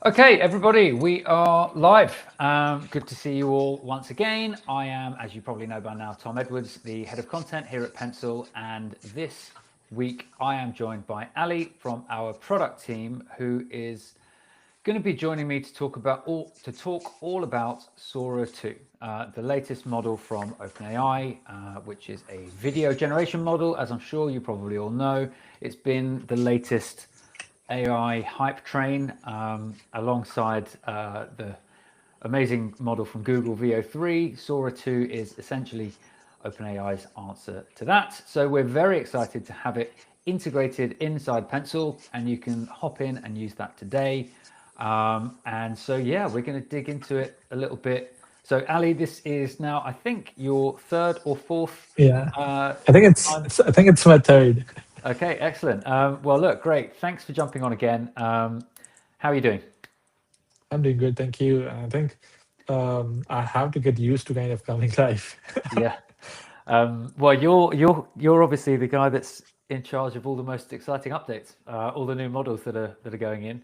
Okay, everybody, we are live. Good to see you all once again. I am, as you probably know by now, Tom Edwards, the head of content here at Pencil. And this week, I am joined by Ali from our product team, who is going to be joining me to talk all about Sora 2, the latest model from OpenAI, which is a video generation model. As I'm sure you probably all know, it's been the latest AI hype train alongside the amazing model from Google VO3. Sora 2 is essentially OpenAI's answer to that. So we're very excited to have it integrated inside Pencil, and you can hop in and use that today. And so, yeah, we're going to dig into it a little bit. So, Ali, this is now, I think, your third or fourth. Yeah, Uh, I think it's my third. Okay, excellent. Well, look, great. Thanks for jumping on again. How are you doing? I'm doing good, thank you. I think I have to get used to kind of coming live. Yeah. Well, you're obviously the guy that's in charge of all the most exciting updates, all the new models that are going in.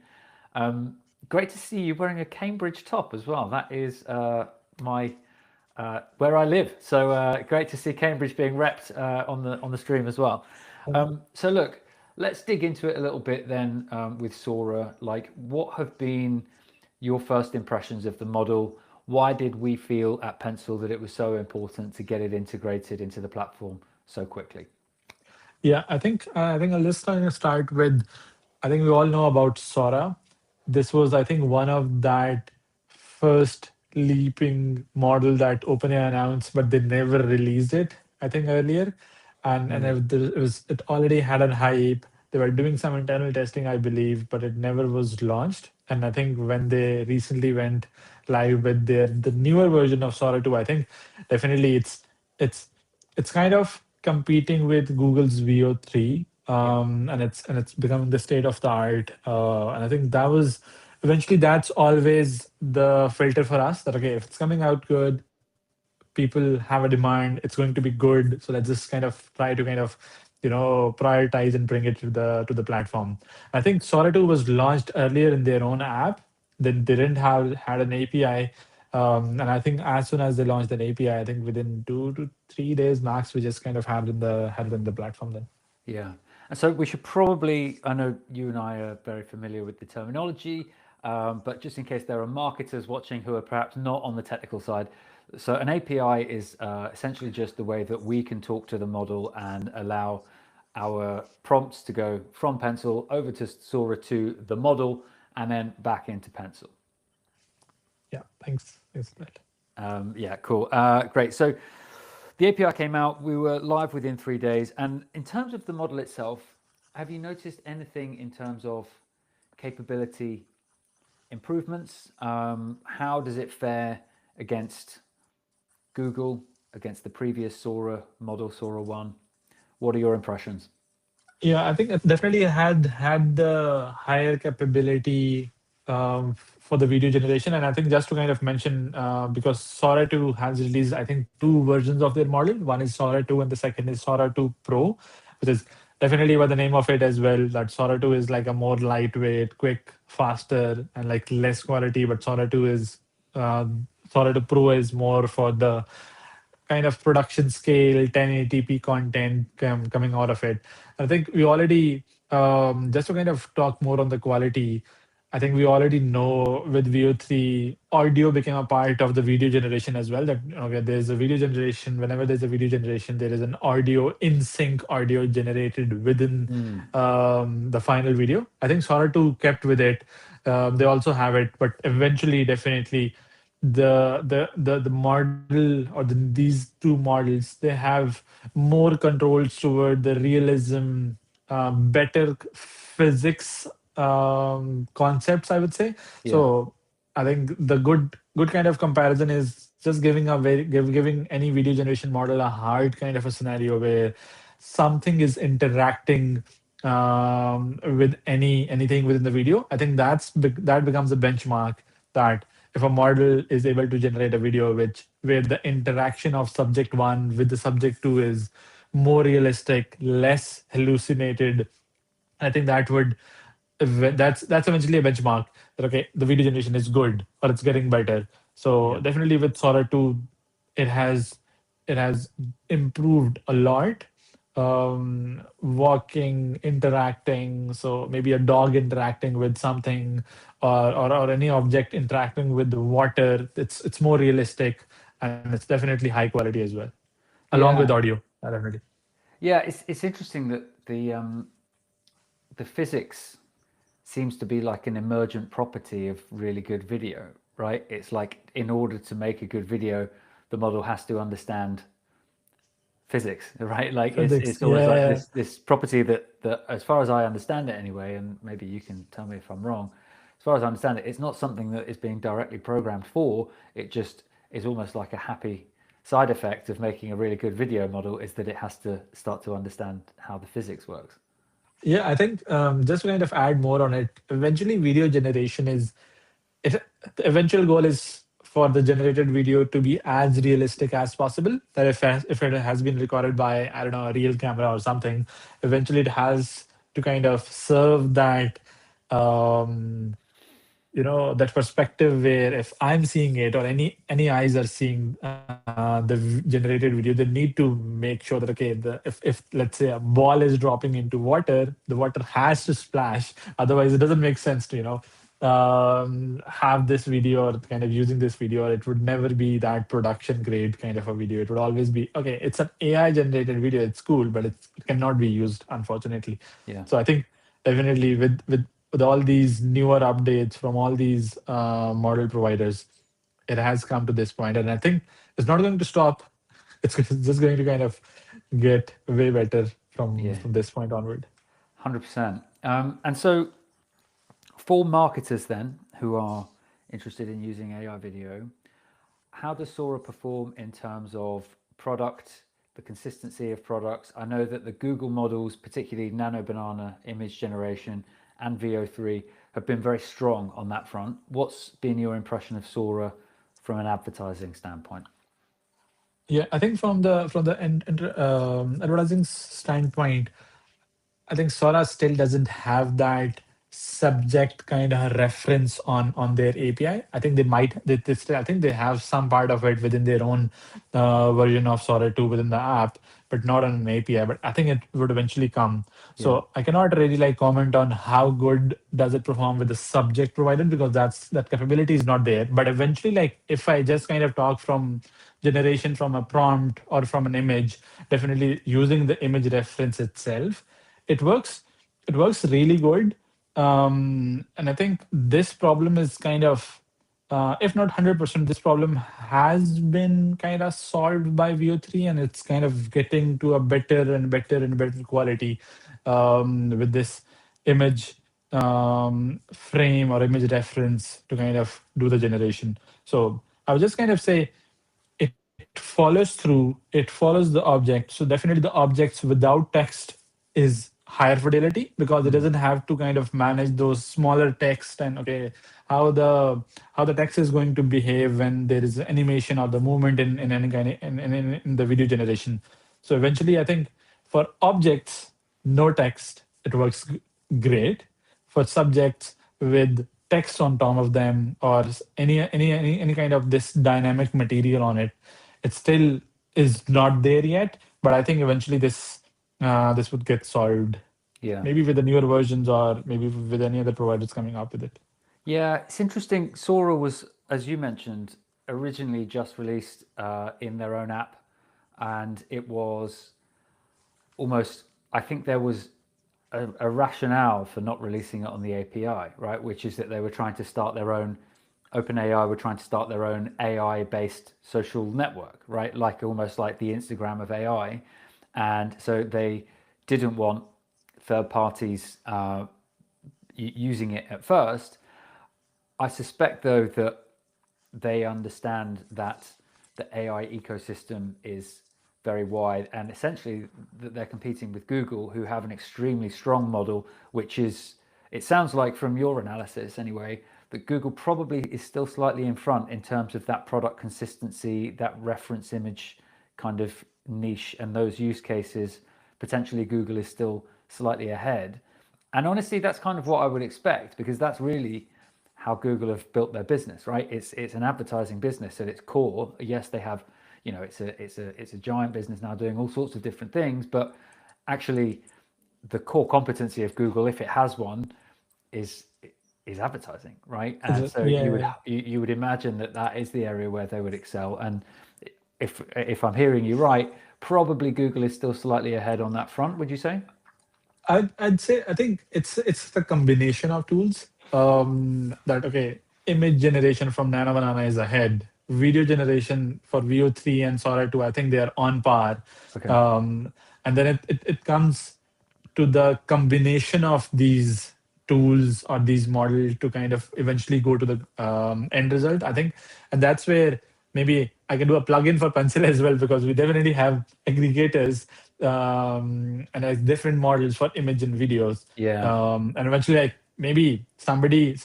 Great to see you wearing a Cambridge top as well. That is my where I live. So great to see Cambridge being repped on the stream as well. So look, let's dig into it a little bit then with Sora. Like, what have been your first impressions of the model? Why did we feel at Pencil that it was so important to get it integrated into the platform so quickly? Yeah, I think I'll just kind of start with. I think we all know about Sora. This was, I think, one of that first leaping model that OpenAI announced, but they never released it. I think earlier, and Mm. it already had a hype. They were doing some internal testing, I believe, but it never was launched. And I think when they recently went live with the newer version of Sora 2, I think definitely it's it's kind of competing with Google's VO3, Yeah. and it's becoming the state of the art. And I think that was eventually that's always the filter for us that okay, if it's coming out good, people have a demand, it's going to be good. So let's just kind of try to kind of prioritize and bring it to the platform. I think Sora 2 was launched earlier in their own app. Then they didn't have had an API. And I think as soon as they launched an API, I think within 2 to 3 days max, we just kind of had it in the platform then. Yeah. And so we should probably, I know you and I are very familiar with the terminology, but just in case there are marketers watching who are perhaps not on the technical side. So an API is essentially just the way that we can talk to the model and allow our prompts to go from Pencil over to Sora to the model and then back into Pencil. Yeah, thanks for that. Yeah, cool. Great. So the API came out, we were live within 3 days. And in terms of the model itself, have you noticed anything in terms of capability improvements? How does it fare against Google, against the previous Sora model, Sora 1? What are your impressions? Yeah, I think it definitely had the higher capability for the video generation, and I think just to kind of mention, because Sora 2 has released, I think, two versions of their model. One is Sora 2, and the second is Sora 2 Pro, which is definitely by the name of it as well. That Sora 2 is like a more lightweight, quick, faster, and like less quality. But uh, Sora 2 Pro is more for the kind of production scale 1080p content coming out of it. I think we already just to kind of talk more on the quality. I think we already know with VO3 audio became a part of the video generation as well. That okay, there's a video generation. Whenever there's a video generation, there is an audio in sync audio generated within Mm. the final video. I think Sora 2 kept with it. They also have it, but eventually, definitely the model or these two models, they have more controls toward the realism, better physics concepts, I would say. Yeah. So I think the good kind of comparison is just giving any video generation model a hard kind of a scenario where something is interacting with anything within the video. I think that becomes a benchmark that if a model is able to generate a video where the interaction of subject one with the subject two is more realistic, less hallucinated, I think that's eventually a benchmark that okay, the video generation is good or it's getting better. So Yeah. definitely with Sora 2, it has it has improved a lot. Walking, interacting, so maybe a dog interacting with something, or any object interacting with the water. It's more realistic and it's definitely high quality as well, along with Yeah. audio. Definitely. Yeah. It's interesting that the physics seems to be like an emergent property of really good video, right? It's like in order to make a good video, the model has to understand physics, right? Like Physics, it's almost like yeah. this property that as far as I understand it anyway, and maybe you can tell me if I'm wrong. As far as I understand it, it's not something that is being directly programmed for. It just is almost like a happy side effect of making a really good video model is that it has to start to understand how the physics works. Yeah, I think just to kind of add more on it, eventually video generation is it, the eventual goal is for the generated video to be as realistic as possible. That if it has been recorded by, I don't know, a real camera or something, eventually it has to kind of serve that um, that perspective where if I'm seeing it or any eyes are seeing generated video, they need to make sure that okay, if let's say a ball is dropping into water, the water has to splash. Otherwise, it doesn't make sense to have this video or kind of using this video. Or it would never be that production grade kind of a video. It would always be okay. It's an AI generated video. It's cool, but it cannot be used unfortunately. Yeah. So I think definitely with all these newer updates from all these model providers, it has come to this point, and I think it's not going to stop. It's just going to kind of get way better Yeah. from this point onward. 100%. And so for marketers then who are interested in using AI video, how does Sora perform in terms of product, the consistency of products? I know that the Google models, particularly Nano Banana image generation and VO3, have been very strong on that front. What's been your impression of Sora from an advertising standpoint? Yeah, I think from the advertising standpoint, I think Sora still doesn't have that subject kind of reference on their API. I think they might they still, I think they have some part of it within their own version of Sora 2 within the app, but not on an API. But I think it would eventually come. Yeah, So I cannot really like comment on how good does it perform with the subject provided because that capability is not there. But eventually, like if I just kind of talk from generation from a prompt or from an image, definitely using the image reference itself, it works it works really good. And I think this problem is kind of if not 100%, this problem has been kind of solved by VO3, and it's kind of getting to a better and better and better quality with this image frame or image reference to kind of do the generation. So I would just kind of say it follows through, it follows the object. So definitely the objects without text is higher fidelity because it doesn't have to kind of manage those smaller text and okay how the text is going to behave when there is animation or the movement in any kind of in the video generation. So eventually I think for objects no text it works great. For subjects with text on top of them or any kind of this dynamic material on it, it still is not there yet. But I think eventually this would get solved, yeah. maybe with the newer versions or maybe with any other providers coming up with it. Yeah, it's interesting. Sora was, as you mentioned, originally just released in their own app, and it was almost, I think there was a rationale for not releasing it on the API, right? Which is that they were trying to start their own, OpenAI were trying to start their own AI based social network, right? Like almost like the Instagram of AI. And so they didn't want third parties using it at first. I suspect, though, that they understand that the AI ecosystem is very wide and essentially that they're competing with Google, who have an extremely strong model, which is, it sounds like from your analysis anyway, that Google probably is still slightly in front in terms of that product consistency, that reference image kind of niche, and those use cases. Potentially Google is still slightly ahead. And honestly, that's kind of what I would expect, because that's really how Google have built their business, right? It's an advertising business at its core. Yes, they have, it's a giant business now doing all sorts of different things, but actually, the core competency of Google, if it has one, is is advertising, right? And so Yeah. you would imagine that that is the area where they would excel. And if I'm hearing you right, probably Google is still slightly ahead on that front. Would you say? I'd say I think it's the combination of tools. That okay, image generation from Nano Banana is ahead. Video generation for VO3 and Sora 2, I think they are on par. Okay. And then it comes to the combination of these tools or these models to kind of eventually go to the end result. I think, and that's where maybe I can do a plugin for Pencil as well, because we definitely have aggregators and like different models for image and videos. Yeah. And eventually, like maybe somebody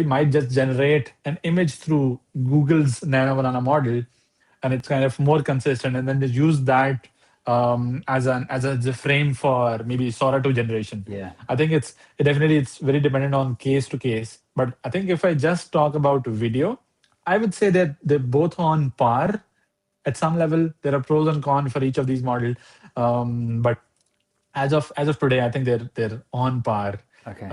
might just generate an image through Google's Nano Banana model, and it's kind of more consistent, and then they use that as a frame for maybe Sora 2 generation. Yeah. I think it definitely it's very dependent on case to case. But I think if I just talk about video, I would say that they're both on par at some level. There are pros and cons for each of these models, but as of today, I think they're on par. Okay.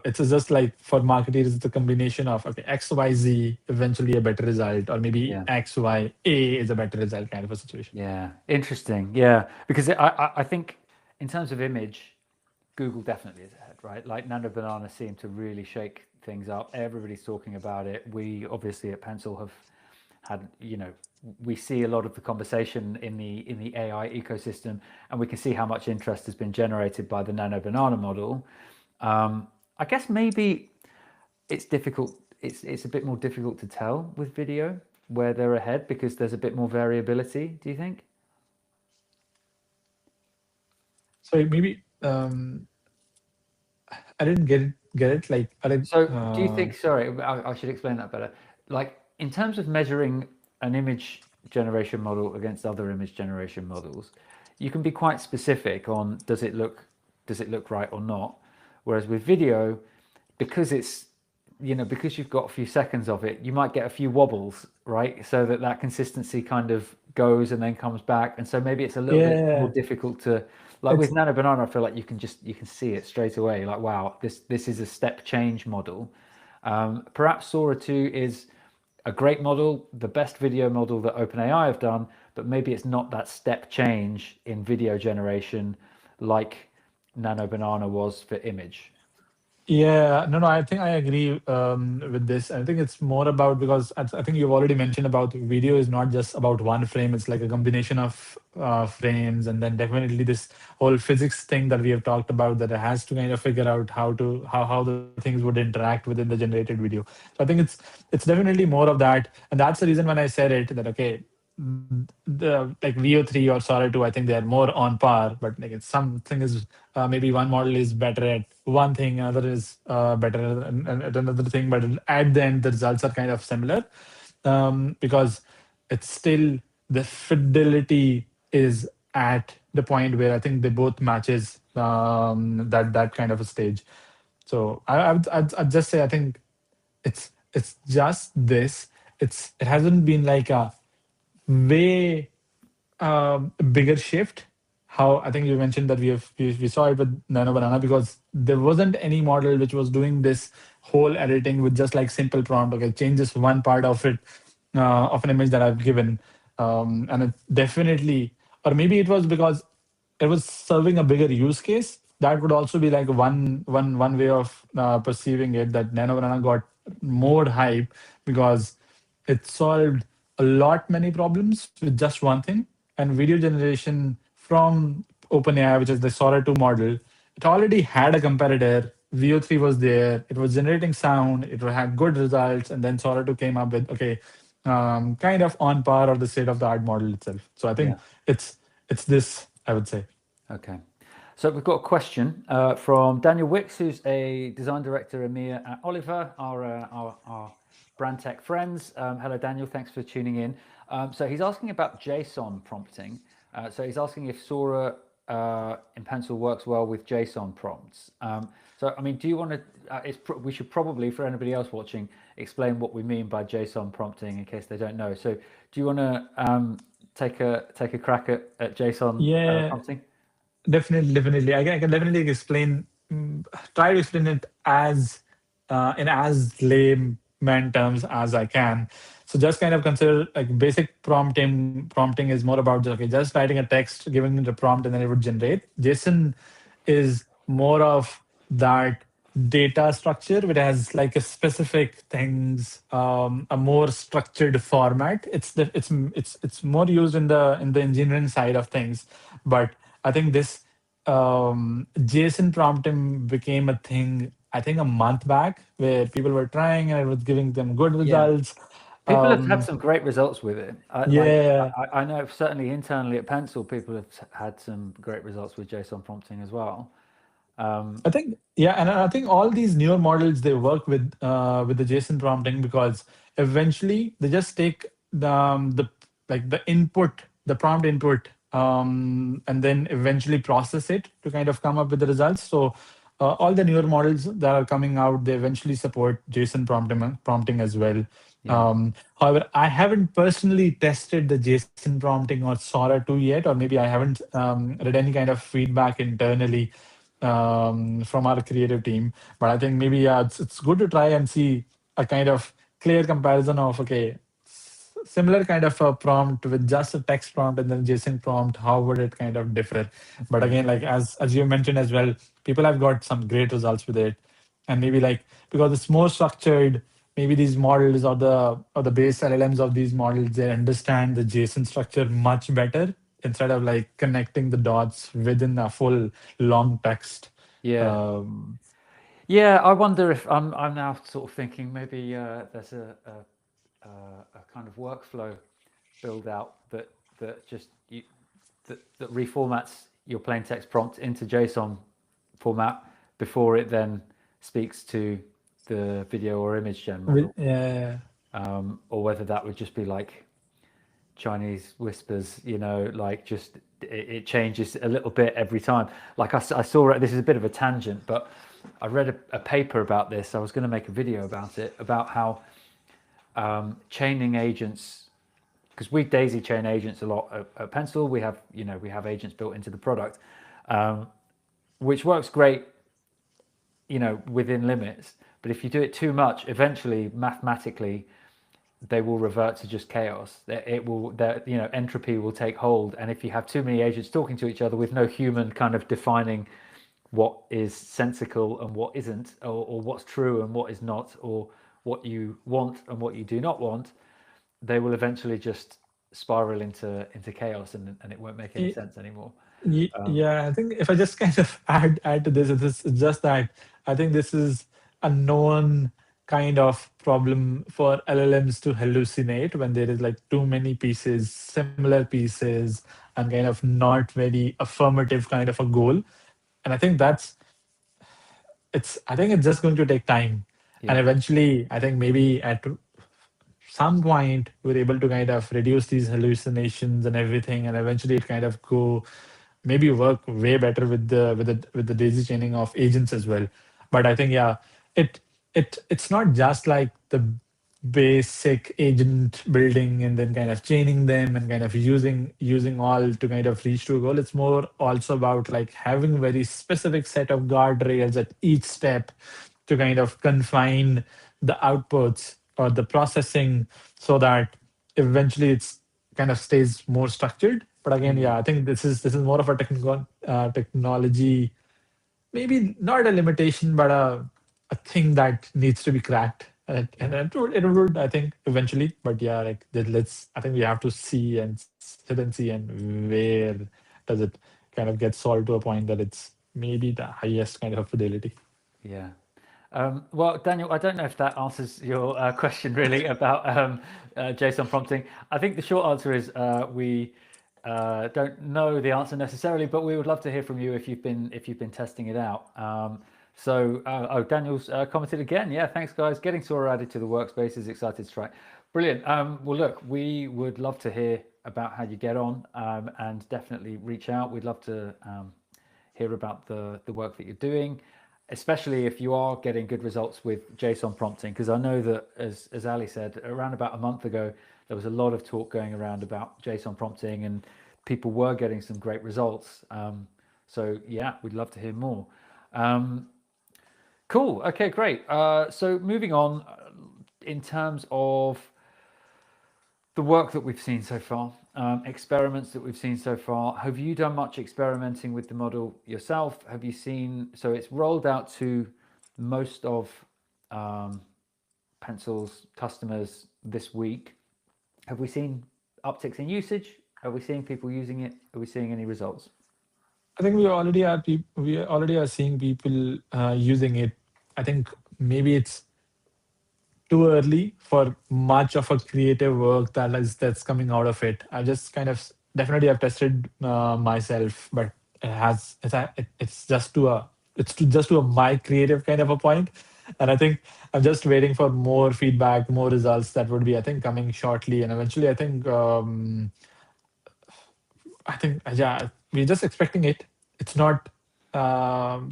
It's just like for marketers, it's a combination of okay, X, Y, Z, eventually a better result, or maybe Yeah. X, Y, A is a better result kind of a situation. Yeah. Interesting. Yeah. Because I think in terms of image, Google definitely is ahead, right? Like Nano Banana seemed to really shake things up. Everybody's talking about it. We obviously at Pencil have had, we see a lot of the conversation in the AI ecosystem, and we can see how much interest has been generated by the Nano Banana model. I guess maybe it's difficult. It's a bit more difficult to tell with video where they're ahead, because there's a bit more variability. Do you think? So maybe I didn't get it. Like I didn't. So, do you think? Sorry, I should explain that better. Like in terms of measuring an image generation model against other image generation models, you can be quite specific on does it look right or not. Whereas with video, because it's because you've got a few seconds of it, you might get a few wobbles, right? So that consistency kind of goes and then comes back, and so maybe it's a little bit more Yeah, difficult to, like with it's Nano Banana. I feel like you can see it straight away. Like, wow, this is a step change model. Perhaps Sora 2 is a great model, the best video model that OpenAI have done, but maybe it's not that step change in video generation like Nano Banana was for image. Yeah, no, I think I agree with this. I think it's more about because I think you've already mentioned about video is not just about one frame. It's like a combination of frames, and then definitely this whole physics thing that we have talked about that it has to kind of figure out how the things would interact within the generated video. So I think it's definitely more of that, and that's the reason when I said it that okay, the like VO3 or Sora 2, I think they are more on par, but like it's something is maybe one model is better at one thing, another is better at another thing, but at the end the results are kind of similar because it's still the fidelity is at the point where I think they both matches that kind of a stage. So I'd just say I think it's just this. It hasn't been like a way bigger shift. How I think you mentioned that we saw it with Nano Banana because there wasn't any model which was doing this whole editing with just like simple prompt. Okay, change just one part of it of an image that I've given, and it definitely, or maybe it was because it was serving a bigger use case. That would also be like one way of perceiving it that Nano Banana got more hype because it solved a lot many problems with just one thing. And video generation from OpenAI, which is the Sora 2 model, it already had a competitor. VO3 was there. It was generating sound. It had good results. And then Sora 2 came up with, okay, kind of on par or the state of the art model itself. So I think Yeah. it's this, I would say. Okay. So we've got a question from Daniel Wicks, who's a design director EMEA at Oliver, our brand tech friends. Hello, Daniel. Thanks for tuning in. So he's asking about JSON prompting. So he's asking if Sora in Pencil works well with JSON prompts. So, I mean, do you want to? We should probably, for anybody else watching, explain what we mean by JSON prompting in case they don't know. So, do you want to take a crack at JSON Yeah, prompting? definitely. I can definitely explain, try to explain it as in as layman terms as I can. So just kind of consider like basic prompting. Prompting is more about just, okay, just writing a text, giving it a prompt, and then it would generate. JSON is more of that data structure, which has like a specific things, a more structured format. It's more used in the engineering side of things, but I think this JSON prompting became a thing, I think a month back, where people were trying and it was giving them good Yeah. results. People have had Um, some great results with it. yeah, I know certainly internally at Pencil, people have had some great results with JSON prompting as well. I think yeah, and I think all these newer models they work with the JSON prompting because eventually they just take the like the input, the prompt input, and then eventually process it to kind of come up with the results. So all the newer models that are coming out, they eventually support JSON prompting as well. Yeah. However, I haven't personally tested the JSON prompting or Sora 2 yet, or maybe I haven't read any kind of feedback internally from our creative team. But I think maybe yeah, it's good to try and see a kind of clear comparison of okay, similar kind of a prompt with just a text prompt and then JSON prompt. How would it kind of differ? But Yeah. again, like as you mentioned as well, people have got some great results with it, and maybe like because it's more structured. Maybe these models or the base LLMs of these models they understand the JSON structure much better instead of like connecting the dots within a full long text. Yeah. Um, Yeah. I wonder if I'm now sort of thinking maybe there's a kind of workflow build out that just that reformats your plain text prompt into JSON format before it then speaks to the video or image gen model, yeah, or whether that would just be like Chinese whispers, like just it changes a little bit every time. Like I saw it. This is a bit of a tangent, but I read a paper about this. I was going to make a video about it, about how chaining agents, because we daisy chain agents a lot at Pencil. We have agents built into the product, which works great, within limits. But if you do it too much, eventually, mathematically, they will revert to just chaos. Entropy will take hold. And if you have too many agents talking to each other with no human kind of defining what is sensical and what isn't, or what's true and what is not, or what you want and what you do not want, they will eventually just spiral into chaos, and it won't make any yeah. sense anymore. Yeah, I think if I just kind of add to this, it's just that I think this is a known kind of problem for LLMs to hallucinate when there is like too many pieces, similar pieces, and kind of not very affirmative kind of a goal. And I think I think it's just going to take time. And Yeah. eventually, I think maybe at some point we're able to kind of reduce these hallucinations and everything, and eventually it kind of go maybe work way better with the daisy chaining of agents as well. But I think yeah, it it's not just like the basic agent building and then kind of chaining them and kind of using all to kind of reach to a goal. It's more also about like having very specific set of guardrails at each step to kind of confine the outputs or the processing so that eventually it's kind of stays more structured. But again, Mm. yeah, I think this is more of a technical technology, maybe not a limitation, but a thing that needs to be cracked. And Yeah. it would, I think, eventually. But yeah, like let's. I think we have to see and sit and see, and where does it kind of get solved to a point that it's maybe the highest kind of fidelity. Yeah. Well, Daniel, I don't know if that answers your question really about JSON prompting. I think the short answer is we don't know the answer necessarily, but we would love to hear from you if you've been testing it out. Daniel's commented again. Yeah, thanks guys. Getting Sora added to the workspace is excited to try. Brilliant. Well, look, we would love to hear about how you get on, and definitely reach out. We'd love to hear about the work that you're doing, especially if you are getting good results with JSON prompting. Because I know that, as Ali said, around about a month ago, there was a lot of talk going around about JSON prompting, and people were getting some great results. So yeah, we'd love to hear more. Um, cool. Okay, great. So moving on, in terms of the work that we've seen so far, experiments that we've seen so far. Have you done much experimenting with the model yourself? Have you seen? So it's rolled out to most of um, Pencil's customers this week. Have we seen upticks in usage? Are we seeing people using it? Are we seeing any results? I think we already are seeing people using it. I think maybe it's too early for much of a creative work that's coming out of it. I just kind of definitely have tested myself, but it's just to a just to a my creative kind of a point, and I think I'm just waiting for more feedback, more results that would be I think coming shortly, and eventually yeah, we're just expecting it. It's not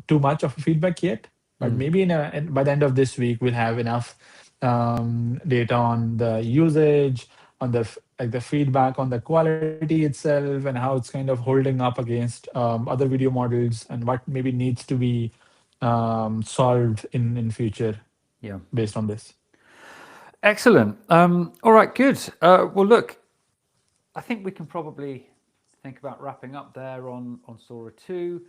too much of a feedback yet, but Mm, maybe by the end of this week we'll have enough data on the usage, on like the feedback on the quality itself, and how it's kind of holding up against other video models, and what maybe needs to be solved in future yeah. based on this. Excellent. All right. Good. Well, look, I think we can probably think about wrapping up there on Sora 2.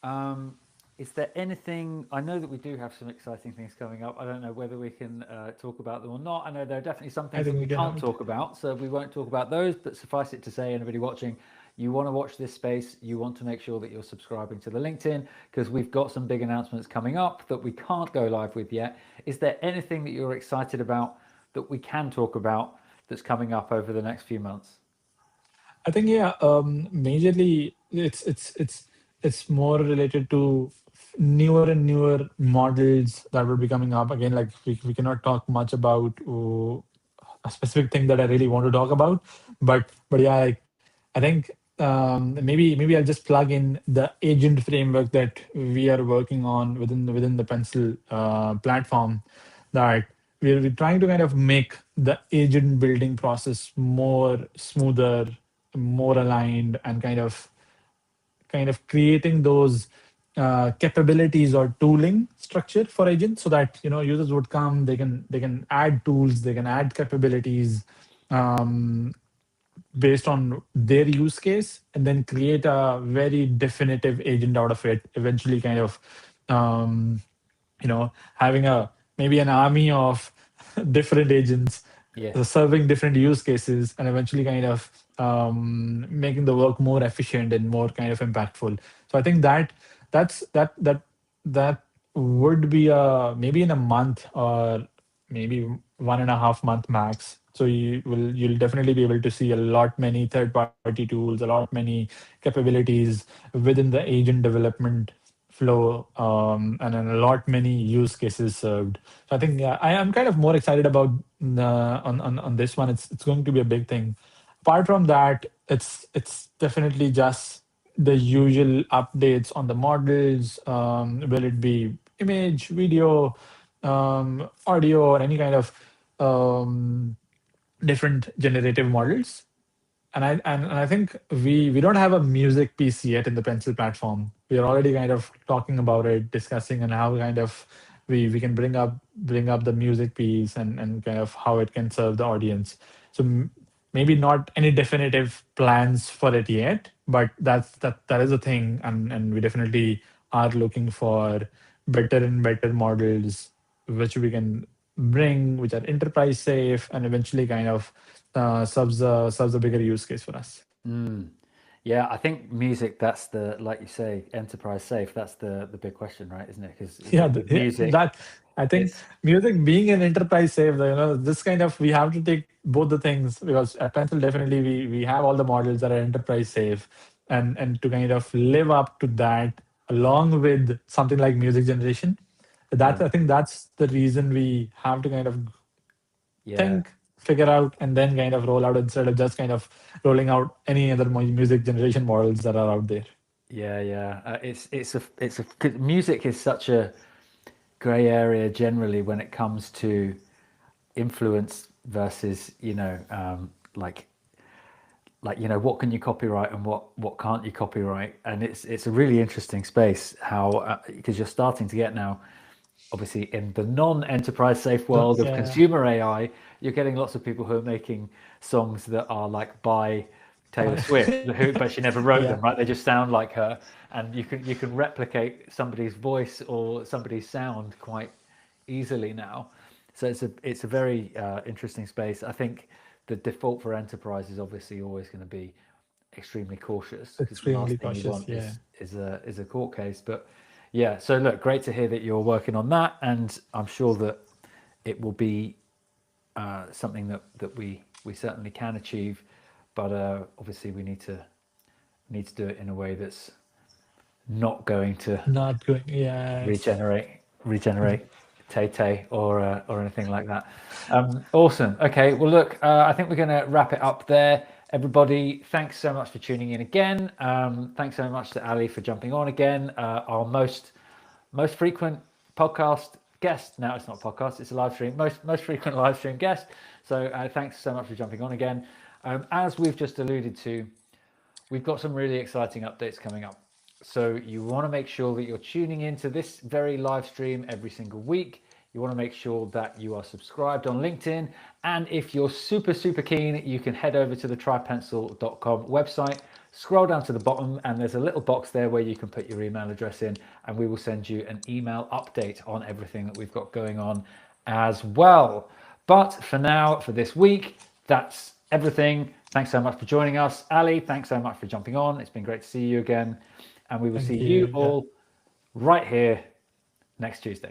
Um, is there anything? I know that we do have some exciting things coming up. I don't know whether we can talk about them or not. I know there are definitely some I things that think we we can can't have it. talk about, so we won't talk about those. But suffice it to say, anybody watching, you want to watch this space, you want to make sure that you're subscribing to the LinkedIn, because we've got some big announcements coming up that we can't go live with yet. Is there anything that you're excited about that we can talk about that's coming up over the next few months? I think yeah, majorly it's more related to newer and newer models that will be coming up. Again, like we cannot talk much about a specific thing that I really want to talk about, but yeah, like, I think maybe I'll just plug in the agent framework that we are working on within the Pencil platform. That we're trying to kind of make the agent building process more smoother, more aligned, and kind of creating those capabilities or tooling structure for agents, so that users would come, they can add tools, they can add capabilities um, based on their use case, and then create a very definitive agent out of it, eventually kind of um, having a maybe an army of different agents Yes. serving different use cases, and eventually kind of making the work more efficient and more kind of impactful. So I think that would be maybe in a month, or maybe 1.5 month max. So you'll definitely be able to see a lot many third party tools, a lot many capabilities within the agent development flow, and then a lot many use cases served. So I think yeah, I am kind of more excited about on this one. It's going to be a big thing. Apart from that, it's definitely just the usual updates on the models. Will it be image, video, audio, or any kind of um, different generative models? And I think we don't have a music piece yet in the Pencil platform. We are already kind of talking about it, discussing, and how kind of we can bring up the music piece, and kind of how it can serve the audience. So maybe not any definitive plans for it yet, but that is a thing, and we definitely are looking for better and better models which we can bring, which are enterprise safe, and eventually kind of serves a bigger use case for us. Mm. Yeah, I think music, that's the, like you say, enterprise safe. That's the big question, right? Isn't it? Because Yeah, with yeah, music, that I think it's music being an enterprise safe, this kind of we have to take both the things, because at Pencil definitely we have all the models that are enterprise safe, and to kind of live up to that along with something like music generation. yeah, I think that's the reason we have to kind of yeah, think figure out and then kind of roll out instead of just kind of rolling out any other music generation models that are out there. Yeah. It's a 'cause music is such a gray area generally when it comes to influence versus like what can you copyright and what can't you copyright, and it's a really interesting space how because you're starting to get now obviously in the non-enterprise safe world of consumer AI, you're getting lots of people who are making songs that are like by Taylor Swift, but she never wrote them, right? They just sound like her, and you can replicate somebody's voice or somebody's sound quite easily now. So it's a very interesting space. I think the default for enterprise is obviously always going to be extremely cautious, because the last Extremely thing you cautious. want is a court case. But yeah, so look, great to hear that you're working on that, and I'm sure that it will be something that we certainly can achieve. But obviously, we need to do it in a way that's not going to Not going. regenerate Tay or anything like that. Awesome. Okay. Well, look, I think we're going to wrap it up there. Everybody, thanks so much for tuning in again. Thanks so much to Ali for jumping on again. Our most frequent podcast guest. No, it's not a podcast, it's a live stream. Most frequent live stream guest. So thanks so much for jumping on again. As we've just alluded to, we've got some really exciting updates coming up. So you want to make sure that you're tuning into this very live stream every single week. You want to make sure that you are subscribed on LinkedIn. And if you're super keen, you can head over to the trypencil.com website, scroll down to the bottom, and there's a little box there where you can put your email address in, and we will send you an email update on everything that we've got going on as well. But for now, for this week, that's everything. Thanks so much for joining us. Ali, thanks so much for jumping on. It's been great to see you again. And we will see you all right here next Tuesday.